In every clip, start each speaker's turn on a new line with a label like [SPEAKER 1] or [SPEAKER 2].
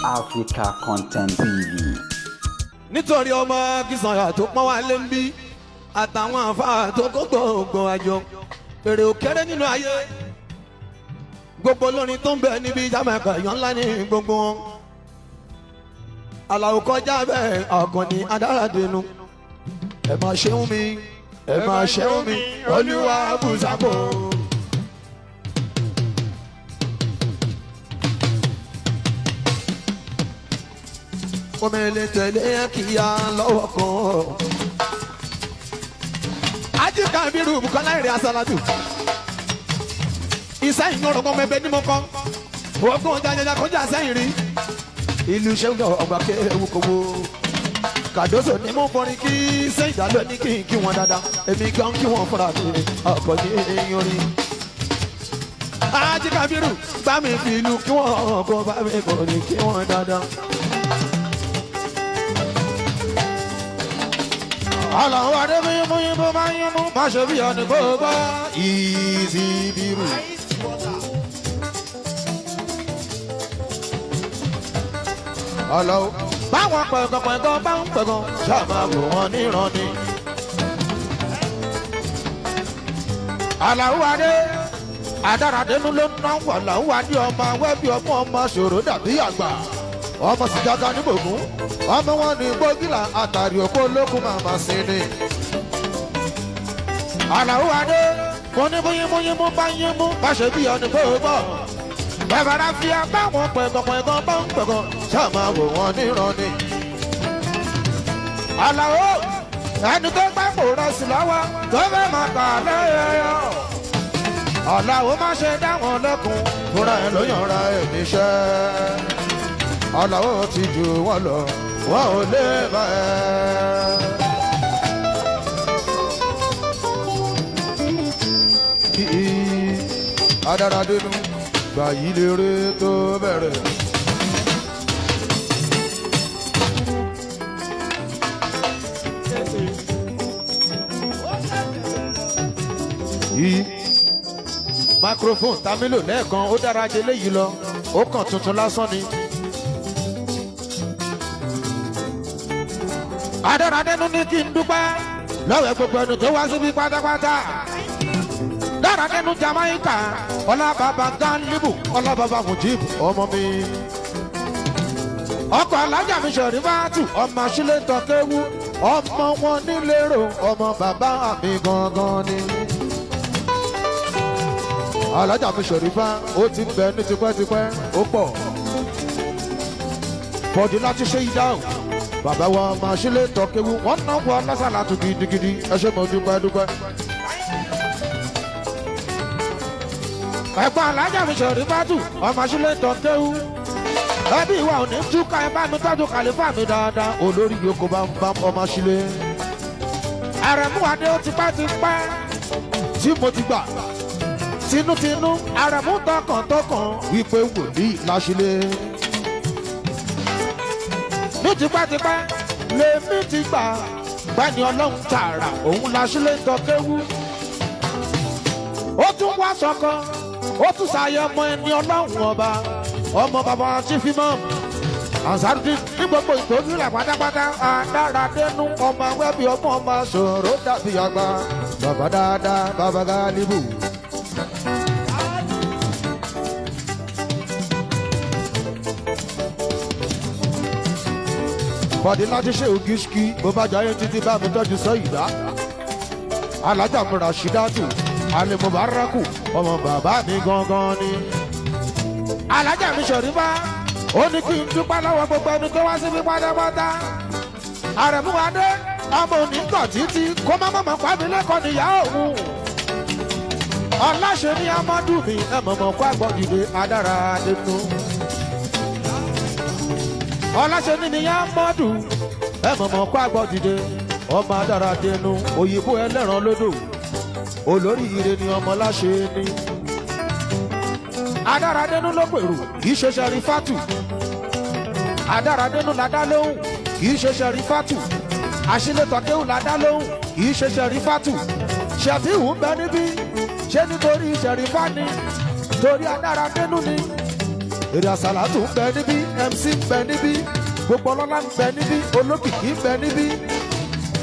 [SPEAKER 1] Africa Content TV.
[SPEAKER 2] nítorí ọmọ Akínsànyà tó pọ́n wá lé ń bí àtàwọn àfáà tó kó gbogbo àjọ èrè òkèrè nínú ayé gbogbo olórin tó ń bẹ níbi Jamaica èèyàn ńlá ní gbogbo wọn. Àlàó kọjá bẹ́ẹ̀ Àkànní Adáradénú ẹ máa ṣeun mi ẹ máa ṣeun mi Olúwa bùsàbò. Omele tẹ̀lé kíá lọ́wọ́ kan. Ají Kábírù Bùkọ́lá ìrìn àsálàtù. Ìsẹ́yìn ọ̀rọ̀gbọ́n mẹ́bẹ́ ní mọ́kọ́. Ogún jajaja kọjá sẹ́yìn rí. Ìlú ṣẹ́gun ọgbà kéwù kòwò. Kàdóso ni mo kọrin kí sẹ́yìn dálọ́ ní kí wọ́n dáadáa. Èmi gan kí wọ́n fúnra mi ọkọ̀ ní orin. Ají Kábírù bá mi fi ìlú kí wọ́n kọ́ bá mi kọrin kí wọ́n dáadáa. Àlàó Adébíyìnmú yìnbó máa ń yínmú má ṣe bí ọ̀nì gbogbo ìsì bírù. Àlàó báwọn pẹ̀gàn bá ń pẹ̀gàn ṣáàmà wò wọ́n níran ni. Àlàó Adé Adáradénú ló ń náwó Àlàó Adé ọmọ awẹ́bí ọmọ ṣòro dàbí àgbà ọmọ sìjága níbògún ọmọ wọn ní gbógìlà àtàrí òpó olókùn màmá sí ni. Àlàó Adé mo ní bóyínmóyínmó bá yínmú bá ṣe bí ọ̀nì gbogbo bàbára fi abáwọn pẹ̀gàn bá ń pẹ̀gàn ṣáàmà wò wọ́n níran ni. Àlàó ẹni tó gbá kò rẹsì lọ́wọ́ tó fẹ́ máa kà lẹ́yẹyọ. Àlàó má ṣe dá wọn lẹ́kùn fúnra ẹ̀ ló yànra ẹ̀ níṣẹ́. Àlàó ti jù wọ́n lọ wọ́n ò lè bá ẹ. Adáradénú gbà yí lérè tó bẹ̀rẹ̀. Microphone tamilo lẹ́ẹ̀kan ó dára jẹ léyìí lọ ó kàn tuntun lásán ni. Adáradénú ní kí n dúpẹ́ lọ́wọ́ gbogbo ẹni tó wá síbi pátápátá. Adáradénú Jamaica ọlábàbà Gánlíbù ọlábàbà Mujib ọmọ mi. Ọkọ̀ alájà mi Ṣẹ̀rífátù ọmọ sílẹ̀ tọ́kéwú ọmọ wọn nílérò ọmọ bàbá mi gangan ni. Alájà mi Ṣẹ̀rífá ó ti bẹ ní tipẹ́tipẹ́ ó pọ̀. Fọ̀dí láti ṣe ìdáhùn. Bàbá wa máa ṣílẹ̀ tọ́kéwú wọ́n náà wọ lásàlátù gidigidi ẹ ṣé mo dúpẹ́. Ẹ̀gbọ́n alájà mi Ṣẹ̀rífátù ọmọ ṣílẹ̀ tọ́kéwú. Ẹbí ìwà òní túká ẹ bá mi tọ́jú kàlífà mi dáadáa olórí yòókù bá ń bá ọmọ ṣílẹ̀. Àrẹ̀mú Adé ó ti pẹ́ tí mo ti gbà. Tinútinú Àrẹ̀mú tọkàntọkàn wípé wòlíì láṣílẹ̀. Ní tipẹ́tipẹ́ lèmi ti gbà gbẹ́ni Ọlọ́run tààrà òun la sílẹ̀ tọ́kéwú. Ó tún wá sọ́kàn ó tún ṣàyẹ̀mọ́ ẹni Ọlọ́run ọba ọmọ bàbá Chief-Imam Ansarudeen ní gbogbo ìtọ́jú rẹ̀ pátápátá. Adáradénú ọmọ awẹ́bí ọmọ ṣòro dàbí àgbà bàbá dáadáa bàbá Gálíbù. Fọ̀dí láti ṣe ògìṣkì bó bá jayé títí bá mi tọ́jú Sọ́yìdá. Alájà mi Rashidatu Ali Mubaraku ọmọ bàbá mi gangan ni. Alájà mi Ṣẹ̀rífá ó ní kí n dúpẹ́ lọ́wọ́ gbogbo ẹni tó wá síbi pátápátá. Àrẹ̀mú Adé ọmọ onígbọ̀ títí kó má mọ̀mọ́ pàmí lẹ́kọ̀ọ́ níyà òun. Ọláṣẹ́ ní Amadu mi ẹ̀ mọ̀mọ́ kó àgbọ̀dìde Adáradénú. Ọláṣẹ́ ní níyà mọ́dù ẹ̀ mọ̀mọ́ kó àgbọ̀dìde ọmọ Adáradénú òyìnbó ẹlẹ́ran lódò olórí ire ni ọmọ láṣẹ ni. Adáradénú ló pèrò kìí ṣe Ṣẹ̀rífátù. Adáradénú la dá lóhùn kìí ṣe Ṣẹ̀rífátù. Àṣìlẹ̀ tọ́kéwù la dá lóhùn kìí ṣe Ṣẹ̀rífátù. Ṣẹ̀fíhù ń bẹ níbí ṣé nítorí Ṣẹ̀rífá ni torí Adáradénú ni. èrè àsàlátù ń bẹ níbí MC ń bẹ níbí gbogbo ọlọ́lá ń bẹ níbí olókìkí ń bẹ níbí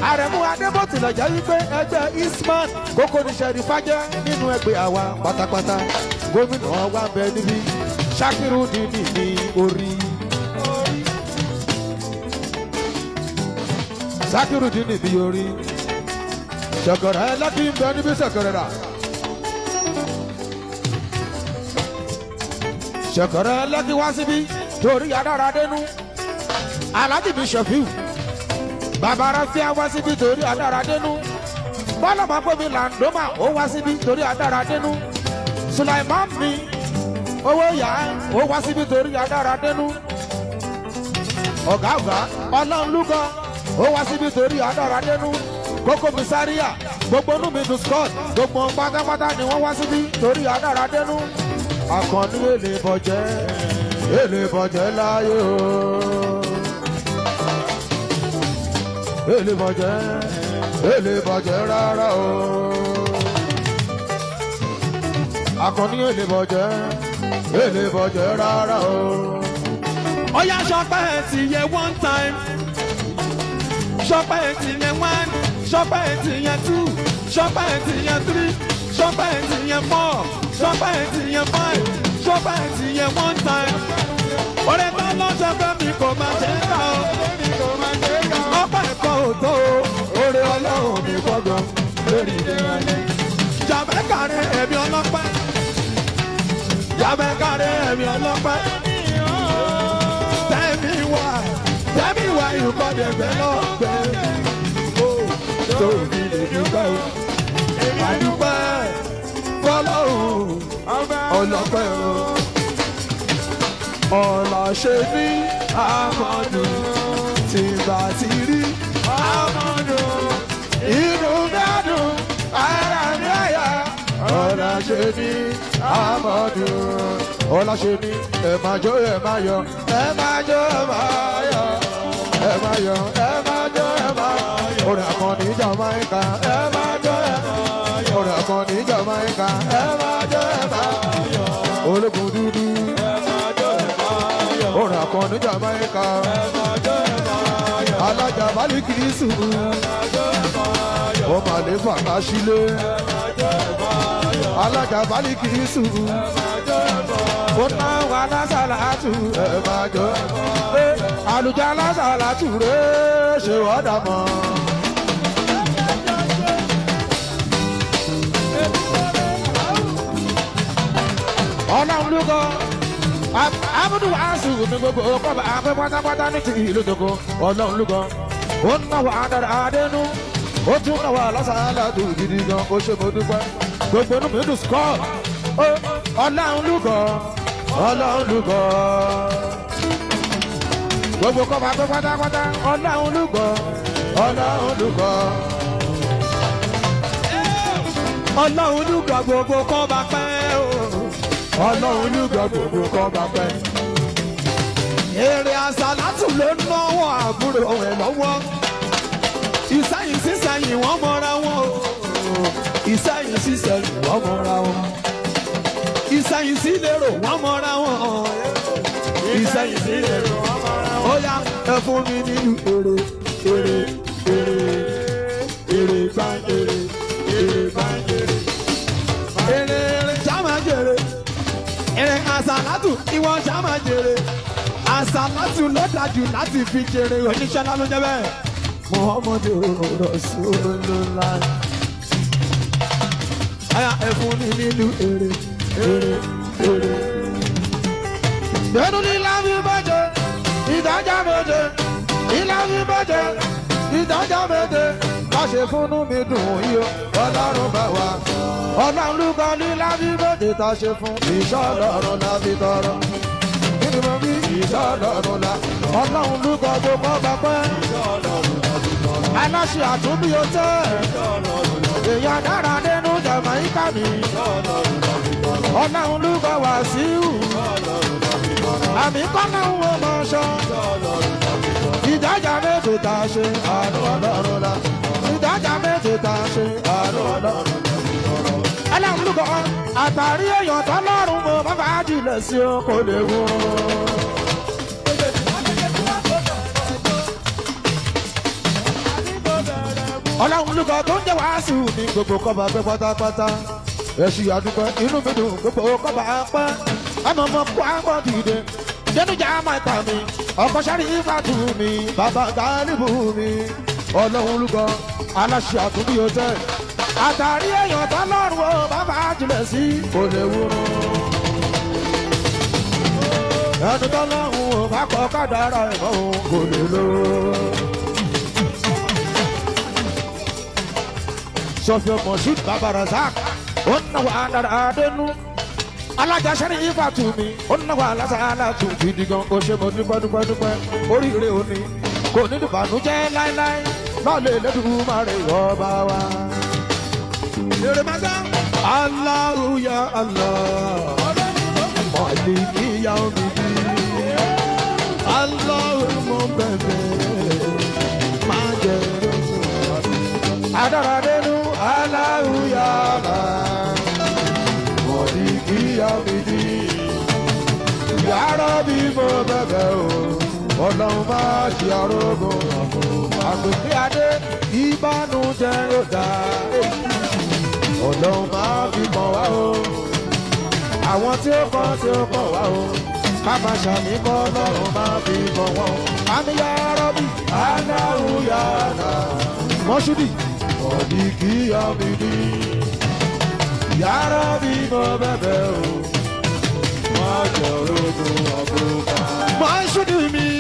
[SPEAKER 2] àrẹ̀mú adébọ̀tìlẹ̀ jẹ́ wípé ẹgbẹ́ Eastman kókó ní sẹ́rí fájẹ́ nínú ẹgbẹ́ àwa pátápátá gómìnà wa ń bẹ níbí Ṣakiru Dini ní orí Ṣakiru Dini ní orí ṣẹ̀kẹ̀rẹ̀ ẹlẹ́kì ń bẹ níbí ṣẹ̀kẹ̀rẹ̀ rà ṣẹ̀kẹ̀rẹ̀ ẹlẹ́kì wá síbí torí adára dénú Alhaji bí Ṣẹ̀fíù bàbá Ráfíà wá síbí torí adára dénú bọ́lá máa pè mí Landoma ó wá síbí torí adára dénú Sulaiman mi owó yá ó wá síbí torí adára dénú ọ̀gá Ọlọ́runlúgọ ó wá síbí torí adára dénú Kókó Bisaria gbogbo inú mi dùn Scott gbogbo pátápátá ni wọ́n wá síbí torí adára dénú Àkànní èlé bọ̀jẹ́ láyé o. Èlé bọ̀jẹ́ rárá o. Àkànní èlé bọ̀jẹ́ rárá o.
[SPEAKER 3] Ó yá ṣọpẹ́ ti yẹ one time. Ṣọpẹ́ ti yẹ one. Ṣọpẹ́ ti yẹ two. Ṣọpẹ́ ti yẹ three. Ṣọpẹ́ ti yẹ four. Ṣọpẹ́ ti yẹ five. Ṣọpẹ́ ti yẹ one time. Ọ̀rẹ́ tó lọ́jọ́ fẹ́ mi kò máa ṣe é ká o. Ọpẹ́ ẹ̀kọ́ ò tó o. Oore Ọlọ́run mi gbọ́dọ̀ lórí ìdíyànjú. Jàmẹ́kàrẹ́ ẹ̀mí ọlọ́pẹ́. Jàmẹ́kàrẹ́ ẹ̀mí ọlọ́pẹ́. Tẹ́mi wá ìkọ́dé ẹgbẹ́ lọ́gbẹ́. Tóbi lè dúpẹ́ o. Àdúpẹ́ fọlọ́run ọlọ́pẹ́ o. Ọ̀la ṣe ní àmọ́dù tí bá ti rí àmọ́dù. Inú dádùn ara mi àyà. Ọ̀la ṣe ní àmọ́dù. Ọ̀la ṣe ní ẹ máa jó ẹ máa yọ̀. Ẹ máa jó ẹ máa yọ̀. Ẹ máa yọ̀ ẹ máa jó ẹ máa yọ̀. Orin Àkànní Jamaica ẹ máa jó ẹ máa yọ̀. Orin Àkànní Jamaica ẹ máa jó ẹ máa yọ̀. Ológun dúdú ẹ máa jó ẹ máa yọ̀. Orin Àkànní Jamaica ẹ máa jó ẹ máa yọ̀. Alájà Bálíkìsù ẹ máa jó ẹ máa yọ̀. Ọmọ àlefa Kásílé ẹ máa jó ẹ máa yọ̀. Alájà Bálíkìsù ẹ máa jó ẹ máa yọ̀. Ó ná wa lásàlátù ẹ máa jó ẹ máa yọ̀. Àlùjá lásàlátù rẹ̀ ṣe wọ́dà mọ́. Ọlọ́runlúgọ Abudu Wàásù ní gbogbo ọkọ̀ àpẹ pátápátá ní ti ìlú Togo Ọlọ́runlúgọ ó ń náwó adára adénú ó tún náwó alásàálàdù gidi gan ó ṣe mo dúpẹ́ gbogbo inú mi dùn Scott Ọlọ́runlúgọ gbogbo ọkọ̀ àpẹ pátápátá Ọlọ́runlúgọ Ọlọ́runlúgọ gbogbo kọ́ bá pẹ́ o.
[SPEAKER 2] Ọlọ́runlúgọ gbogbo kọ́ bá pẹ́.
[SPEAKER 3] Èrè àsàlátù ló ń náwó àbúrò ẹ̀ lọ́wọ́. Ìsẹ́yìn sísẹ́yìn wọ́n mọ́ra wọn o. Ìsẹ́yìn sísẹ́yìn wọ́n mọ́ra wọn. Ìsẹ́yìn sílérò wọ́n mọ́ra wọn. Ìsẹ́yìn sílérò wọ́n mọ́ra wọn. Ó yá ẹ fún mi nínú èrè gbàǹdèrè. Èrè sáma jèrè. Èrè àsàlátù ìwọ sáma jèrè. Àsàlátù ló dájú láti fi jèrè oníṣẹ́ náà ló jẹ́ bẹ́ẹ̀. Muhammadu Rasulullah. Aya ẹ̀fún ni nínú èrè.
[SPEAKER 2] Nínú lílá mi bàjẹ́, ìdájà méje. Lílá mi bàjẹ́, ìdájà méje. Má ṣe fúnnú mi dùn yí o, Ọlọ́run bá wa. Ọlọ́runlúgọ lílá mi bàjẹ́ tá a ṣe fún. Ìṣọ́ Ọlọ́run la fi tọrọ. Kíni mo bí ìṣọ́ Ọlọ́run la. Ọlọ́runlúgọ gbogbo bá pẹ́. Aláṣẹ àtúnbí o tẹ́. Èèyàn dára nínú Jamaica mi. Ọlọ́runlúgọ Wàsíù. Àmì kọ́nà ń wo mọ̀ ṣọ́. Ìdájà méje tá a ṣe àánú Ọlọ́run la. Ìdájà méje tá a ṣe àánú Ọlọ́run la. ọlọ́run lùkọ́ àtàrí èèyàn tọ́lọ́run mo bá bá jìnlẹ̀ sí o kò lè wò. ọlọ́run lùkọ́ tó ń jẹ́ wàásù ní gbogbo kọ́ba pẹ́ pátápátá ẹ̀sùn àdúgbò inú mi dùn gbogbo kọ́ba pẹ́ ẹ̀mọ́ mọ́ kó àgbọ̀ dìde jẹ́nujà máa tà mí ọkọ̀ sáré ìfàtú mi bàbá gálíbù mi ọlọ́run lùkọ́ aláṣẹ àtúndì hotel àtàrí èèyàn tọ́lọ́run o bàbá jùlẹ̀ sí kò lè wúrun ẹni tọ́lọ́run o bá kọ́ kádàrá ẹ̀mọ́ òun kò lè lò. sọfẹ mọṣúd bàbá razak ó ń náwó àdàdàdẹnu alájà sẹ́ni ìfàtú mi ó ń náwó alásàálàtú gidi gan ó ṣe mo dúpẹ́ oríire òní kò ní ìbànújẹ́ láéláé lọ́ọ̀lẹ̀ lẹ́dùnmáre ọba wa. èrè máa dá. Allahu ya Allah Maliki ya omi bí Allahu mo bẹ̀bẹ̀ máa jẹ adáradénú Allahu ya Allah Maliki ya omi bí Ya Rabbi mo bẹ̀bẹ̀ o ọlọ́run máa ṣe arógún àgbègbè adé ìbánújẹ́ yóò dá ọlọ́run máa fi mọ̀ wá o àwọn tí ó kọ́ wá o ká máa ṣàmì kọ́ ọlọ́run máa fi mọ̀ wọ́n àmì Ya Rabbi Allahu ya Allah mọ́ṣúdì ọ̀dì kí ọ̀mì ní Ya Rabbi mo bẹ̀bẹ̀ o máa jẹ́ orógún ọ̀gbọ̀n. Mọ́ṣúdì mi.